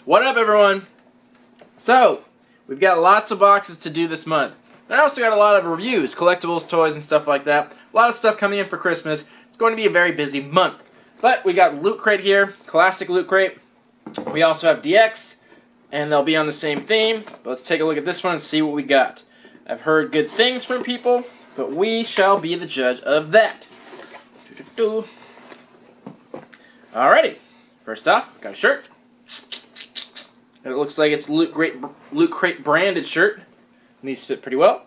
What up, everyone? So, we've got lots of boxes to do this month. And I also got a lot of reviews, collectibles, toys, and stuff like that. A lot of stuff coming in for Christmas. It's going to be a very busy month. But we got Loot Crate here, classic Loot Crate. We also have DX, and they'll be on the same theme. But let's take a look at this one and see what we got. I've heard good things from people, but we shall be the judge of that. Alrighty. First off, got a shirt. And it looks like it's Loot Crate branded shirt. And these fit pretty well.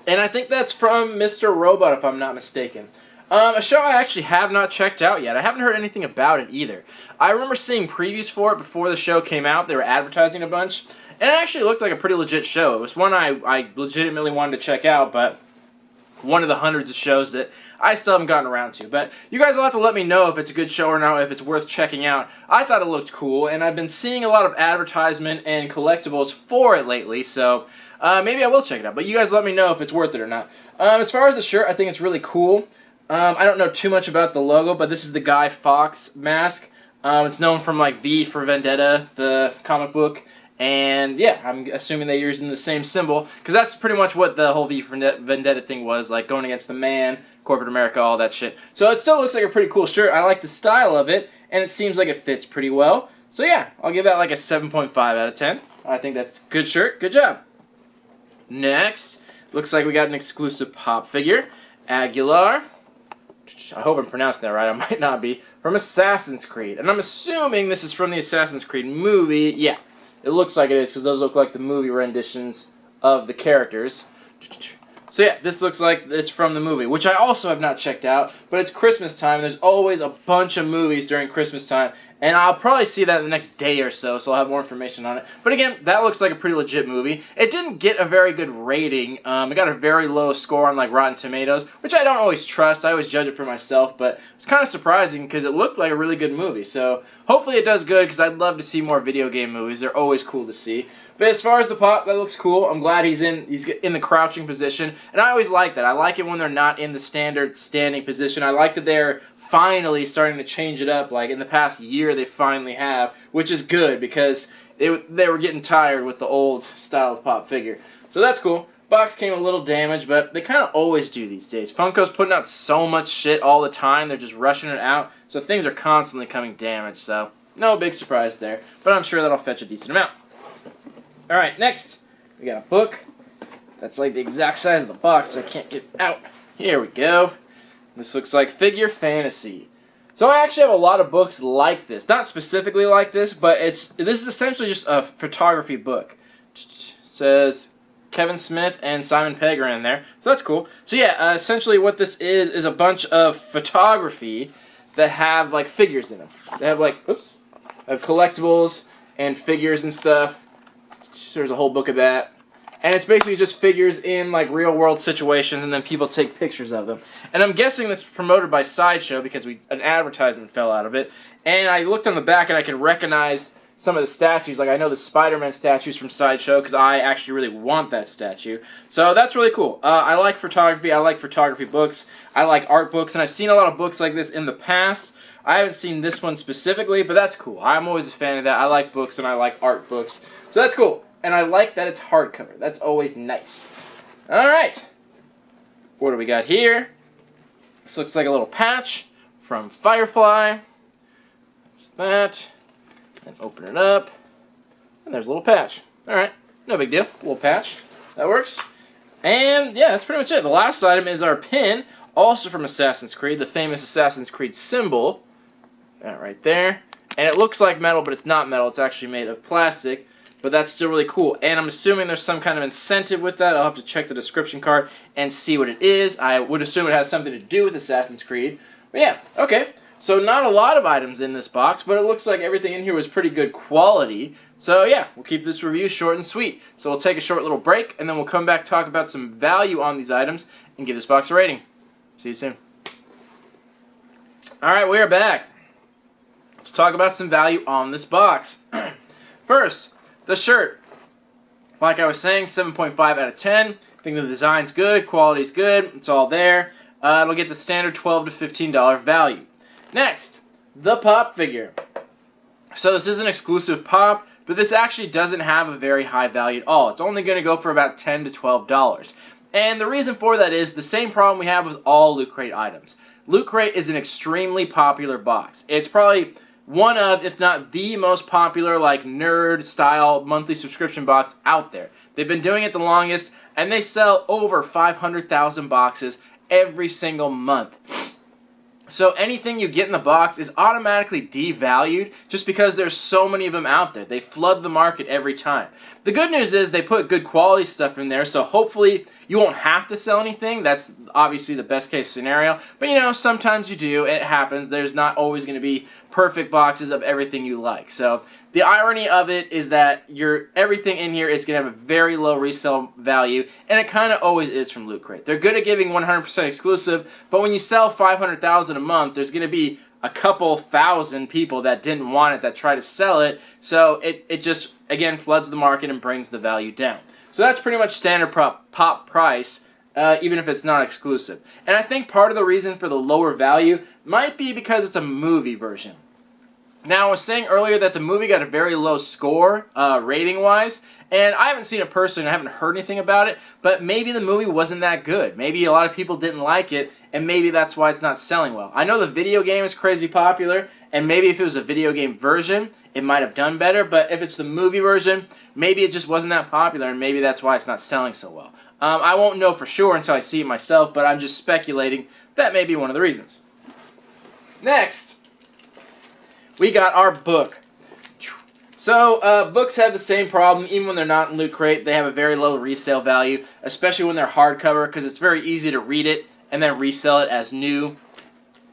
And I think that's from Mr. Robot, if I'm not mistaken. A show I actually have not checked out yet. I haven't heard anything about it either. I remember seeing previews for it before the show came out. They were advertising a bunch. And it actually looked like a pretty legit show. It was one I legitimately wanted to check out, but one of the hundreds of shows that I still haven't gotten around to. But you guys will have to let me know if it's a good show or not, if it's worth checking out. I thought it looked cool, and I've been seeing a lot of advertisement and collectibles for it lately, so maybe I will check it out. But you guys let me know if it's worth it or not. As far as the shirt, I think it's really cool. I don't know too much about the logo, but this is the Guy Fawkes mask. It's known from like V for Vendetta, the comic book. And yeah, I'm assuming they're using the same symbol, because that's pretty much what the whole V for Vendetta thing was, like going against the man, corporate America, all that shit. So it still looks like a pretty cool shirt. I like the style of it, and it seems like it fits pretty well. So yeah, I'll give that like a 7.5 out of 10. I think that's a good shirt. Good job. Next, looks like we got an exclusive pop figure, Aguilar. I hope I'm pronouncing that right. I might not be. From Assassin's Creed. And I'm assuming this is from the Assassin's Creed movie. Yeah. It looks like it is, because those look like the movie renditions of the characters. So yeah, this looks like it's from the movie, which I also have not checked out, but it's Christmas time, and there's always a bunch of movies during Christmas time, and I'll probably see that in the next day or so, so I'll have more information on it. But again, that looks like a pretty legit movie. It didn't get a very good rating. It got a very low score on like Rotten Tomatoes, which I don't always trust. I always judge it for myself, but it's kind of surprising because it looked like a really good movie. So hopefully it does good, because I'd love to see more video game movies. They're always cool to see. But as far as the pop, that looks cool. I'm glad he's in the crouching position, and I always like that. I like it when they're not in the standard standing position. I like that they're finally starting to change it up. Like in the past year, they finally have, which is good, because they were getting tired with the old style of pop figure. So that's cool. Box came a little damaged, but they kind of always do these days. Funko's putting out so much shit all the time. They're just rushing it out, so things are constantly coming damaged. So no big surprise there, but I'm sure that'll fetch a decent amount. Alright, next, we got a book that's like the exact size of the box, so I can't get out. Here we go. This looks like Figure Fantasy. So I actually have a lot of books like this. Not specifically like this, but this is essentially just a photography book. It says Kevin Smith and Simon Pegg are in there, so that's cool. So yeah, essentially what this is a bunch of photography that have like figures in them. They have like, have collectibles and figures and stuff. There's a whole book of that. And it's basically just figures in like real world situations, and then people take pictures of them. And I'm guessing this is promoted by Sideshow, because an advertisement fell out of it. And I looked on the back and I can recognize some of the statues. Like I know the Spider-Man statues from Sideshow, because I actually really want that statue. So that's really cool. I like photography. I like photography books. I like art books, and I've seen a lot of books like this in the past. I haven't seen this one specifically, but that's cool. I'm always a fan of that. I like books and I like art books. So that's cool. And I like that it's hardcover. That's always nice. Alright. What do we got here? This looks like a little patch from Firefly. There's that. Then open it up. And there's a little patch. Alright. No big deal. A little patch. That works. And yeah, that's pretty much it. The last item is our pin. Also from Assassin's Creed. The famous Assassin's Creed symbol. That right there. And it looks like metal, but it's not metal. It's actually made of plastic. But that's still really cool. And I'm assuming there's some kind of incentive with that. I'll have to check the description card and see what it is. I would assume it has something to do with Assassin's Creed. But yeah, okay. So not a lot of items in this box, but it looks like everything in here was pretty good quality. So yeah, we'll keep this review short and sweet. So we'll take a short little break, and then we'll come back, talk about some value on these items, and give this box a rating. See you soon. Alright, we are back. Let's talk about some value on this box. First, the shirt. Like I was saying, 7.5 out of 10. I think the design's good, quality's good, it's all there. It'll get the standard $12 to $15 value. Next, the pop figure. So this is an exclusive pop, but this actually doesn't have a very high value at all. It's only going to go for about $10 to $12. And the reason for that is the same problem we have with all Loot Crate items. Loot Crate is an extremely popular box. It's probably one of, if not the most popular, like nerd-style monthly subscription box out there. They've been doing it the longest, and they sell over 500,000 boxes every single month. So anything you get in the box is automatically devalued just because there's so many of them out there. They flood the market every time. The good news is they put good quality stuff in there, so hopefully you won't have to sell anything. That's obviously the best case scenario. But you know, sometimes you do. It happens. There's not always going to be perfect boxes of everything you like. So the irony of it is that everything in here is going to have a very low resale value, and it kind of always is from Loot Crate. They're good at giving 100% exclusive, but when you sell 500,000 a month, there's going to be a couple thousand people that didn't want it that try to sell it, so it just, again, floods the market and brings the value down. So that's pretty much standard pop price, even if it's not exclusive. And I think part of the reason for the lower value might be because it's a movie version. Now, I was saying earlier that the movie got a very low score, rating-wise, and I haven't seen it personally, and I haven't heard anything about it, but maybe the movie wasn't that good. Maybe a lot of people didn't like it, and maybe that's why it's not selling well. I know the video game is crazy popular, and maybe if it was a video game version, it might have done better, but if it's the movie version, maybe it just wasn't that popular, and maybe that's why it's not selling so well. I won't know for sure until I see it myself, but I'm just speculating that may be one of the reasons. Next, we got our book. So, books have the same problem, even when they're not in Loot Crate. They have a very low resale value, especially when they're hardcover, because it's very easy to read it and then resell it as new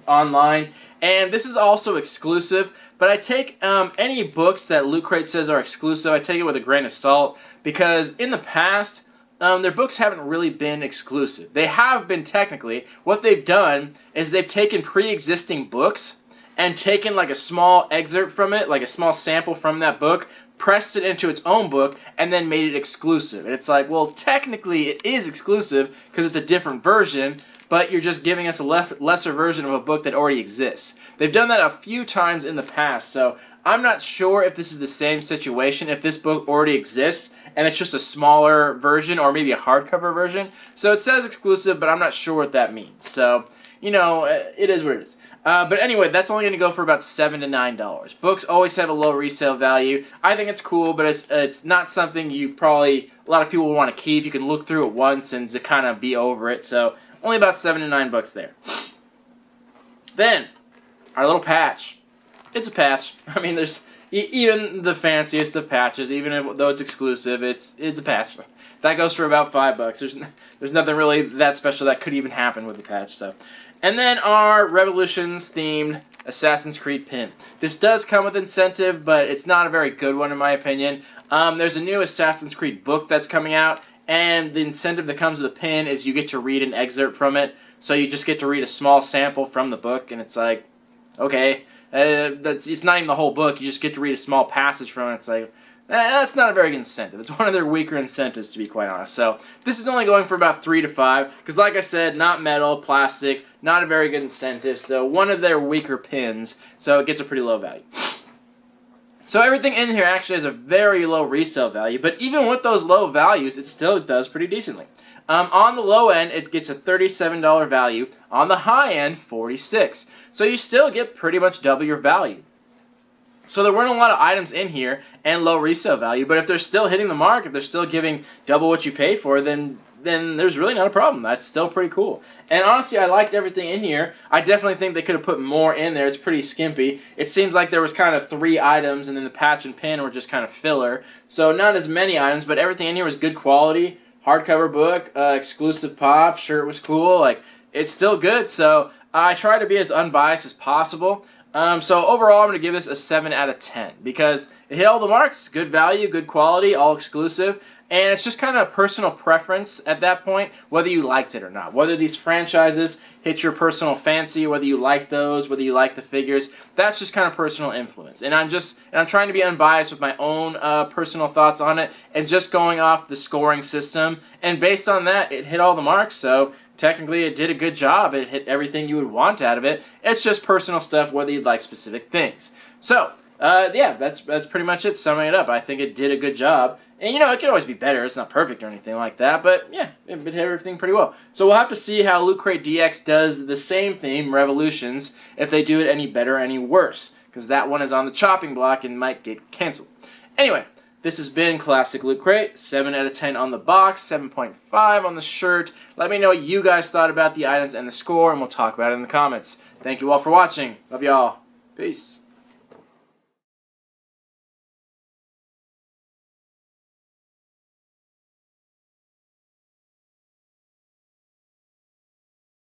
online. And this is also exclusive, but I take any books that Loot Crate says are exclusive, I take it with a grain of salt, because in the past, their books haven't really been exclusive. They have been technically. What they've done is they've taken pre-existing books and taken like a small excerpt from it, like a small sample from that book, pressed it into its own book, and then made it exclusive. And it's like, well, technically it is exclusive because it's a different version, but you're just giving us a lesser version of a book that already exists. They've done that a few times in the past, so I'm not sure if this is the same situation, if this book already exists, and it's just a smaller version, or maybe a hardcover version. So it says exclusive, but I'm not sure what that means. So, you know, it is what it is. But anyway, that's only going to go for about $7 to $9. Books always have a low resale value. I think it's cool, but it's not something a lot of people will want to keep. You can look through it once and to kind of be over it. So only about $7 to $9 there. Then, our little patch. It's a patch. I mean, there's even the fanciest of patches, even though it's exclusive, it's a patch. That goes for about $5. There's nothing really that special that could even happen with the patch. So. And then our Revolutions-themed Assassin's Creed pin. This does come with incentive, but it's not a very good one in my opinion. There's a new Assassin's Creed book that's coming out, and the incentive that comes with the pin is you get to read an excerpt from it. So you just get to read a small sample from the book, and it's like, okay, it's not even the whole book. You just get to read a small passage from it. It's like, that's not a very good incentive. It's one of their weaker incentives, to be quite honest. So this is only going for about $3 to $5, because like I said, not metal, plastic, not a very good incentive. So one of their weaker pins, so it gets a pretty low value. So everything in here actually has a very low resale value, but even with those low values, it still does pretty decently. On the low end, it gets a $37 value. On the high end, $46. So you still get pretty much double your value. So there weren't a lot of items in here and low resale value, but if they're still hitting the mark, if they're still giving double what you paid for, then there's really not a problem. That's still pretty cool. And honestly, I liked everything in here. I definitely think they could have put more in there. It's pretty skimpy. It seems like there was kind of 3 items, and then the patch and pin were just kind of filler. So not as many items, but everything in here was good quality. Hardcover book, exclusive pop, shirt was cool. Like, it's still good. So I try to be as unbiased as possible. So overall, I'm going to give this a 7 out of 10 because it hit all the marks. Good value, good quality, all exclusive. And it's just kind of personal preference at that point, whether you liked it or not. Whether these franchises hit your personal fancy, whether you like those, whether you like the figures, that's just kind of personal influence. And I'm trying to be unbiased with my own personal thoughts on it and just going off the scoring system. And based on that, it hit all the marks. So technically, it did a good job. It hit everything you would want out of it. It's just personal stuff, whether you'd like specific things. So, Yeah, that's pretty much it. Summing it up, I think it did a good job. And, it could always be better. It's not perfect or anything like that. But, yeah, it did everything pretty well. So we'll have to see how Loot Crate DX does the same theme, Revolutions, if they do it any better or any worse. Because that one is on the chopping block and might get canceled. Anyway, this has been Classic Loot Crate. 7 out of 10 on the box, 7.5 on the shirt. Let me know what you guys thought about the items and the score, and we'll talk about it in the comments. Thank you all for watching. Love y'all. Peace.